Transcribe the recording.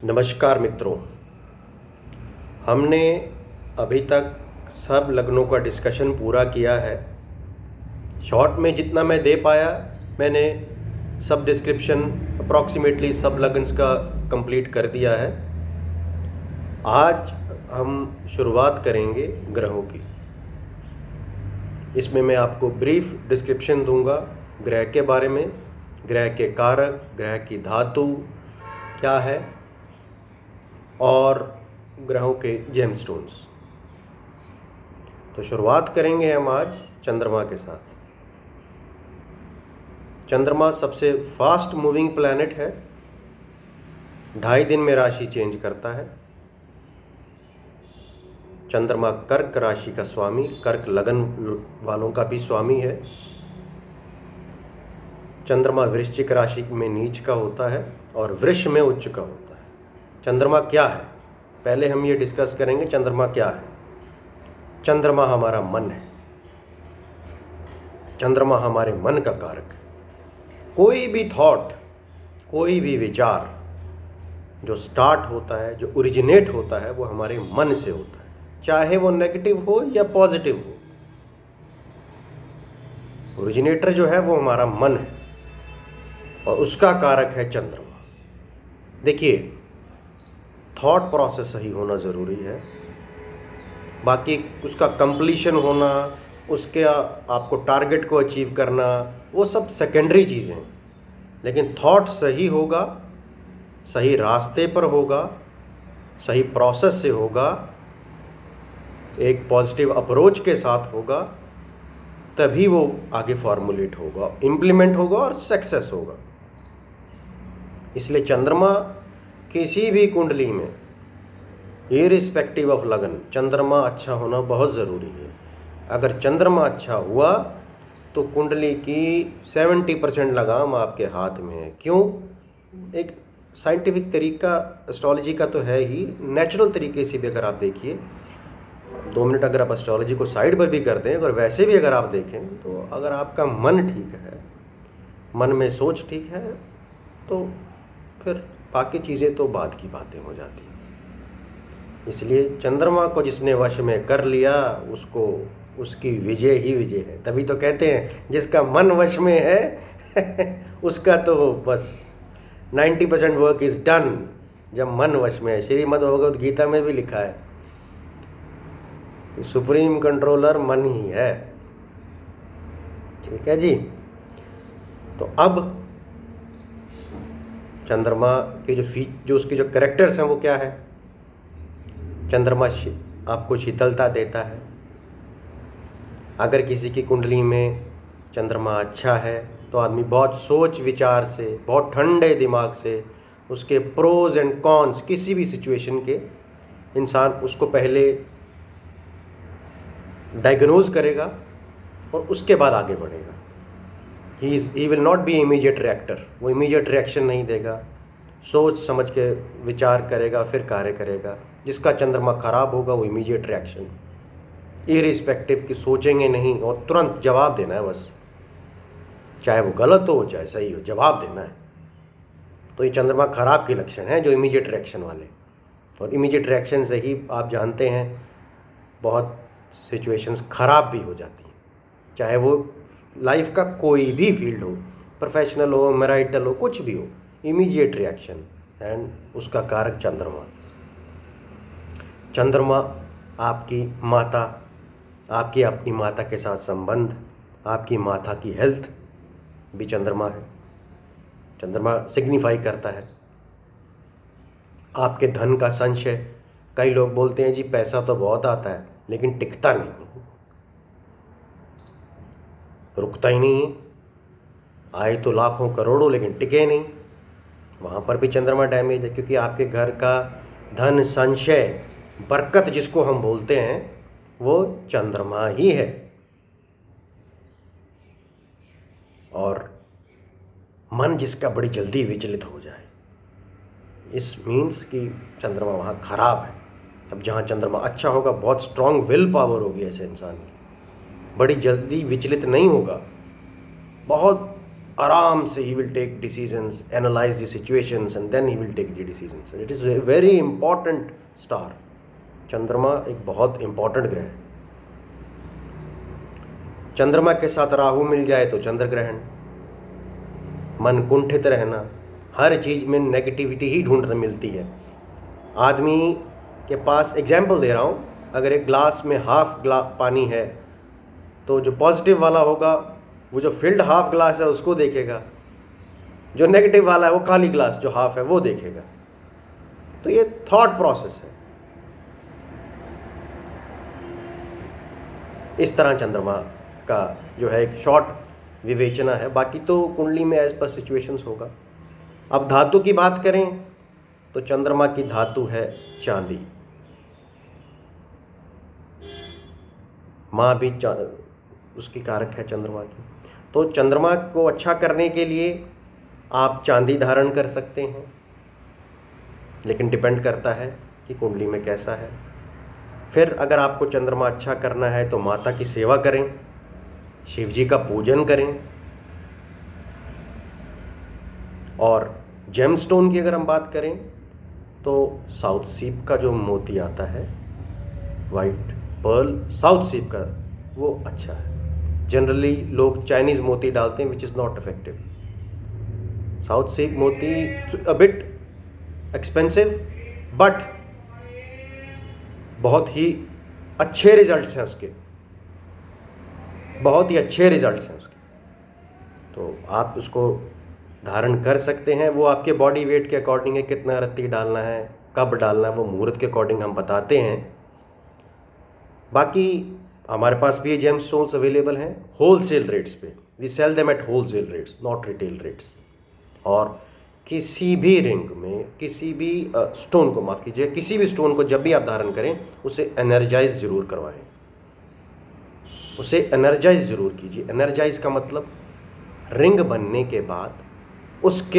नमस्कार मित्रों, हमने अभी तक सब लग्नों का डिस्कशन पूरा किया है। शॉर्ट में जितना मैं दे पाया मैंने सब डिस्क्रिप्शन अप्रॉक्सीमेटली सब लग्न्स का कंप्लीट कर दिया है। आज हम शुरुआत करेंगे ग्रहों की। इसमें मैं आपको ब्रीफ डिस्क्रिप्शन दूंगा ग्रह के बारे में, ग्रह के कारक, ग्रह की धातु क्या है और ग्रहों के जेमस्टोन्स। तो शुरुआत करेंगे हम आज चंद्रमा के साथ। चंद्रमा सबसे फास्ट मूविंग प्लैनेट है, 2.5 दिन में राशि चेंज करता है। चंद्रमा कर्क राशि का स्वामी, कर्क लगन वालों का भी स्वामी है। चंद्रमा वृश्चिक राशि में नीच का होता है और वृष में उच्च का होता है। चंद्रमा क्या है, पहले हम ये डिस्कस करेंगे चंद्रमा क्या है। चंद्रमा हमारा मन है, चंद्रमा हमारे मन का कारक है। कोई भी थॉट, कोई भी विचार जो स्टार्ट होता है, जो ओरिजिनेट होता है, वो हमारे मन से होता है, चाहे वो नेगेटिव हो या पॉजिटिव हो। ओरिजिनेटर जो है वो हमारा मन है और उसका कारक है चंद्रमा। देखिए, थॉट प्रोसेस सही होना ज़रूरी है, बाकी उसका कंप्लीशन होना, उसके आपको टारगेट को अचीव करना, वो सब सेकेंडरी चीज़ें हैं। लेकिन थॉट सही होगा, सही रास्ते पर होगा, सही प्रोसेस से होगा, एक पॉजिटिव अप्रोच के साथ होगा, तभी वो आगे फॉर्मुलेट होगा, इम्प्लीमेंट होगा और सक्सेस होगा। इसलिए चंद्रमा किसी भी कुंडली में, इररिस्पेक्टिव ऑफ लगन, चंद्रमा अच्छा होना बहुत ज़रूरी है। अगर चंद्रमा अच्छा हुआ तो कुंडली की 70% लगाम आपके हाथ में है। क्यों? एक साइंटिफिक तरीका एस्ट्रोलॉजी का तो है ही, नेचुरल तरीके से भी अगर आप देखिए, 2 मिनट अगर आप एस्ट्रोलॉजी को साइड पर भी कर दें, अगर वैसे भी अगर आप देखें, तो अगर आपका मन ठीक है, मन में सोच ठीक है, तो फिर बाकी चीज़ें तो बाद की बातें हो जाती हैं। इसलिए चंद्रमा को जिसने वश में कर लिया, उसको उसकी विजय ही विजय है। तभी तो कहते हैं जिसका मन वश में है उसका तो बस 90% वर्क इज डन जब मन वश में है। श्रीमद् भगवद गीता में भी लिखा है, सुप्रीम कंट्रोलर मन ही है। ठीक है जी। तो अब चंद्रमा के जो उसके जो कैरेक्टर्स हैं वो क्या है। चंद्रमा आपको शीतलता देता है। अगर किसी की कुंडली में चंद्रमा अच्छा है तो आदमी बहुत सोच विचार से, बहुत ठंडे दिमाग से, उसके प्रोज एंड कॉन्स किसी भी सिचुएशन के इंसान उसको पहले डायग्नोज करेगा और उसके बाद आगे बढ़ेगा। He will not be immediate reactor, वो इमीडिएट रिएक्शन नहीं देगा, सोच समझ के विचार करेगा फिर कार्य करेगा। जिसका चंद्रमा खराब होगा वो इमीडिएट रिएक्शन, इररिस्पेक्टिव कि सोचेंगे नहीं और तुरंत जवाब देना है बस, चाहे वो गलत हो चाहे सही हो, जवाब देना है। तो ये चंद्रमा खराब के लक्षण हैं, जो इमीडिएट रिएक्शन वाले। और इमीडिएट रिएक्शन से ही आप जानते हैं बहुत सिचुएशंस खराब भी हो जाती हैं, चाहे वो लाइफ का कोई भी फील्ड हो, प्रोफेशनल हो, मैरिटल हो, कुछ भी हो, इमीडिएट रिएक्शन। एंड उसका कारक चंद्रमा। चंद्रमा आपकी माता, आपकी अपनी माता के साथ संबंध, आपकी माता की हेल्थ भी चंद्रमा है। चंद्रमा सिग्निफाई करता है आपके धन का संचय। कई लोग बोलते हैं जी पैसा तो बहुत आता है लेकिन टिकता नहीं, रुकता ही नहीं है, आए तो लाखों करोड़ों लेकिन टिके नहीं। वहाँ पर भी चंद्रमा डैमेज है, क्योंकि आपके घर का धन संचय, बरकत जिसको हम बोलते हैं, वो चंद्रमा ही है। और मन जिसका बड़ी जल्दी विचलित हो जाए, इस मीन्स कि चंद्रमा वहाँ खराब है। अब जहाँ चंद्रमा अच्छा होगा, बहुत स्ट्रांग विल पावर होगी ऐसे इंसान की, बड़ी जल्दी विचलित नहीं होगा, बहुत आराम से he will take decisions, analyze the situations and then he will take the decisions. It is very important star. चंद्रमा एक बहुत इंपॉर्टेंट ग्रह है. चंद्रमा के साथ राहु मिल जाए तो चंद्र ग्रहण, मन कुंठित रहना, हर चीज़ में नेगेटिविटी ही ढूंढने मिलती है. आदमी के पास, एग्जाम्पल दे रहा हूँ, अगर एक ग्लास में हाफ ग्लास पानी है तो जो पॉजिटिव वाला होगा वो जो फिल्ड हाफ ग्लास है उसको देखेगा, जो नेगेटिव वाला है वो खाली ग्लास जो हाफ है वो देखेगा. तो ये थॉट प्रोसेस है. इस तरह चंद्रमा का जो है एक शॉर्ट विवेचना है. बाकी तो कुंडली में एज पर सिचुएशंस होगा. अब धातु की बात करें तो चंद्रमा की धातु है चांदी. माँ भी उसकी कारक है चंद्रमा की. तो चंद्रमा को अच्छा करने के लिए आप चांदी धारण कर सकते हैं, लेकिन डिपेंड करता है कि कुंडली में कैसा है. फिर अगर आपको चंद्रमा अच्छा करना है तो माता की सेवा करें, शिव जी का पूजन करें. और जेमस्टोन की अगर हम बात करें तो साउथ सीप का जो मोती आता है, वाइट पर्ल साउथ सीप का, वो अच्छा है. जनरली लोग चाइनीज़ मोती डालते हैं which is not effective. South सीप मोती अ बिट एक्सपेंसिव बट बहुत ही अच्छे रिजल्ट्स हैं उसके, बहुत ही अच्छे रिजल्ट्स हैं उसके. तो आप उसको धारण कर सकते हैं. वो आपके बॉडी वेट के अकॉर्डिंग है, कितना रत्ती डालना है, कब डालना है, वो मुहूर्त के अकॉर्डिंग हम बताते हैं. बाकी हमारे पास भी ये जेम स्टोन्स अवेलेबल हैं होलसेल रेट्स पे. We sell them at wholesale rates, not retail rates. और किसी भी रिंग में, किसी भी स्टोन को, माफ़ कीजिए, किसी भी स्टोन को जब भी आप धारण करें उसे एनर्जाइज ज़रूर करवाएं, उसे एनर्जाइज ज़रूर कीजिए. एनर्जाइज का मतलब रिंग बनने के बाद उसके